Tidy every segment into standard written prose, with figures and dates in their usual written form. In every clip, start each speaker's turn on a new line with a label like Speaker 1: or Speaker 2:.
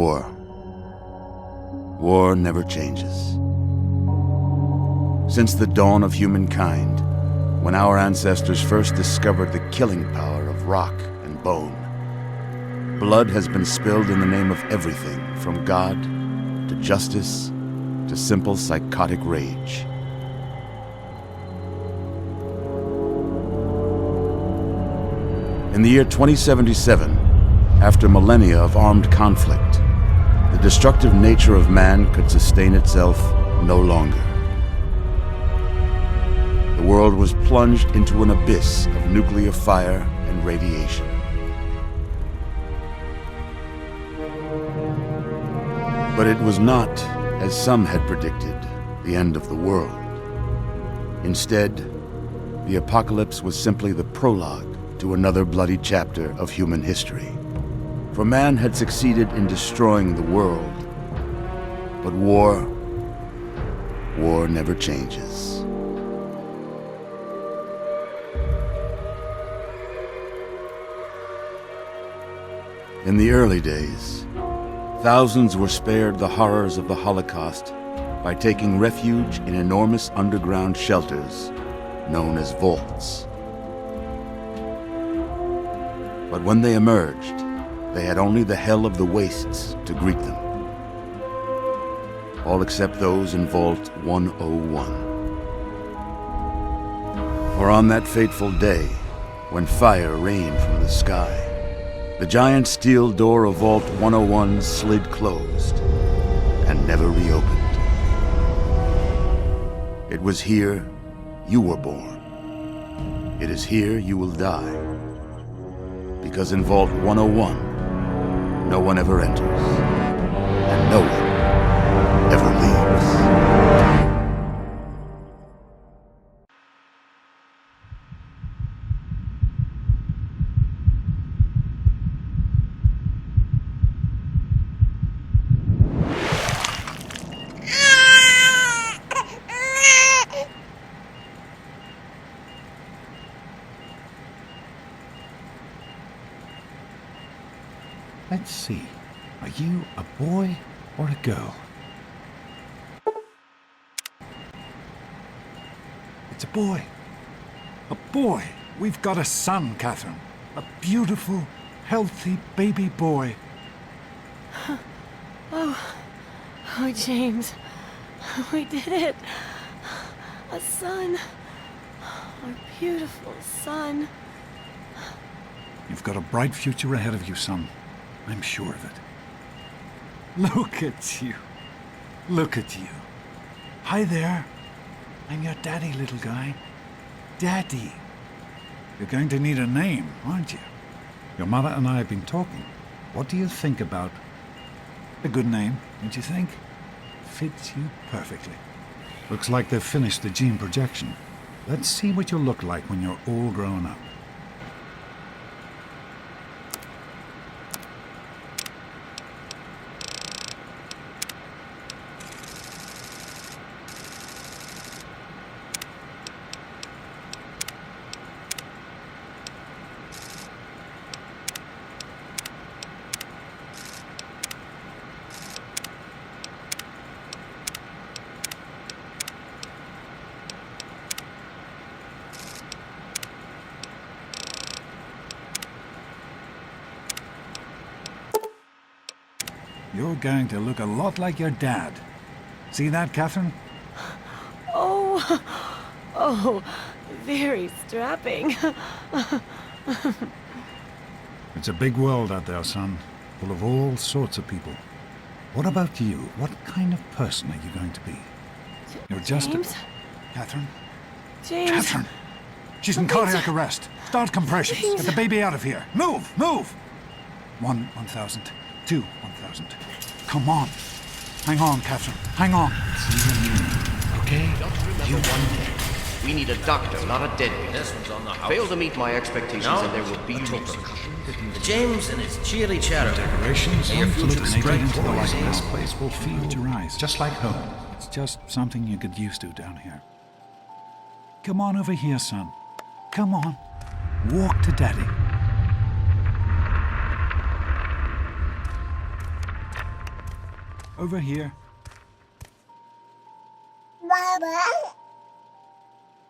Speaker 1: war. War never changes. Since the dawn of humankind, when our ancestors first discovered the killing power of rock and bone, blood has been spilled in the name of everything from God to justice to simple psychotic rage. In the year 2077, after millennia of armed conflict, the destructive nature of man could sustain itself no longer. The world was plunged into an abyss of nuclear fire and radiation. But it was not, as some had predicted, the end of the world. Instead, the apocalypse was simply the prologue to another bloody chapter of human history. For man had succeeded in destroying the world, but war never changes. In the early days, thousands were spared the horrors of the Holocaust by taking refuge in enormous underground shelters known as vaults. But when they emerged, they had only the hell of the wastes to greet them. All except those in Vault 101. For on that fateful day, when fire rained from the sky, the giant steel door of Vault 101 slid closed and never reopened. It was here you were born. It is here you will die. Because in Vault 101, no one ever enters, and no one ever leaves.
Speaker 2: Let's see. Are you a boy or a girl? It's a boy. A boy. We've got a son, Catherine. A beautiful, healthy baby boy.
Speaker 3: Oh, James. We did it. A son. Our beautiful son.
Speaker 2: You've got a bright future ahead of you, son. I'm sure of it. Look at you. Look at you. Hi there. I'm your daddy, little guy. Daddy. You're going to need a name, aren't you? Your mother and I have been talking. What do you think about a good name, don't you think? Fits you perfectly. Looks like they've finished the gene projection. Let's see what you'll look like when you're all grown up. You're going to look a lot like your dad. See that, Catherine?
Speaker 3: Oh, very strapping.
Speaker 2: It's a big world out there, son, full of all sorts of people. What about you? What kind of person are you going to be? You're just
Speaker 3: James?
Speaker 2: Catherine?
Speaker 3: James.
Speaker 2: Catherine! She's in cardiac arrest. Start compressions.
Speaker 3: James.
Speaker 2: Get the baby out of here. Move! Move! 1,000. 2, 1,000. Come on. Hang on, Catherine. Hang on. Okay?
Speaker 4: Just remember one thing. We need a doctor, not a deadbeat.
Speaker 5: This one's on the house.
Speaker 4: Fail to meet my expectations
Speaker 5: No.
Speaker 4: and there will be reason.
Speaker 5: James and his cheery chatter.
Speaker 2: Decorations
Speaker 5: Your future
Speaker 2: illuminated
Speaker 5: straight
Speaker 2: into the
Speaker 5: boys,
Speaker 2: light.
Speaker 5: eh?
Speaker 2: This place will feed your eyes, just like home. It's just something you get used to down here. Come on over here, son. Come on. Walk to Daddy. Over here.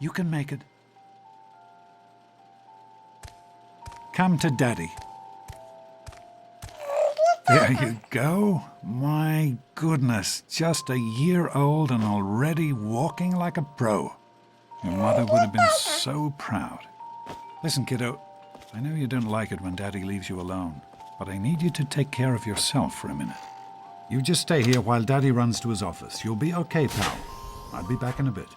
Speaker 2: You can make it. Come to Daddy. There you go. My goodness, just a year old and already walking like a pro. Your mother would have been so proud. Listen, kiddo, I know you don't like it when Daddy leaves you alone, but I need you to take care of yourself for a minute. You just stay here while Daddy runs to his office. You'll be okay, pal. I'll be back in a bit.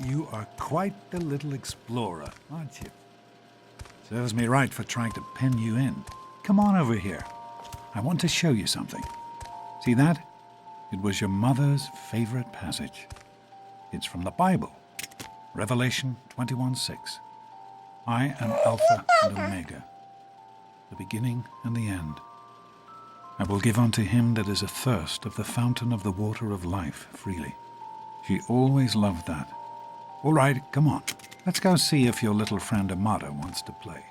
Speaker 2: You are quite the little explorer, aren't you? Serves me right for trying to pen you in. Come on over here. I want to show you something. See that? It was your mother's favorite passage. It's from the Bible, Revelation 21:6. I am Alpha and Omega, the beginning and the end. I will give unto him that is athirst of the fountain of the water of life freely. She always loved that. All right, come on. Let's go see if your little friend Amada wants to play.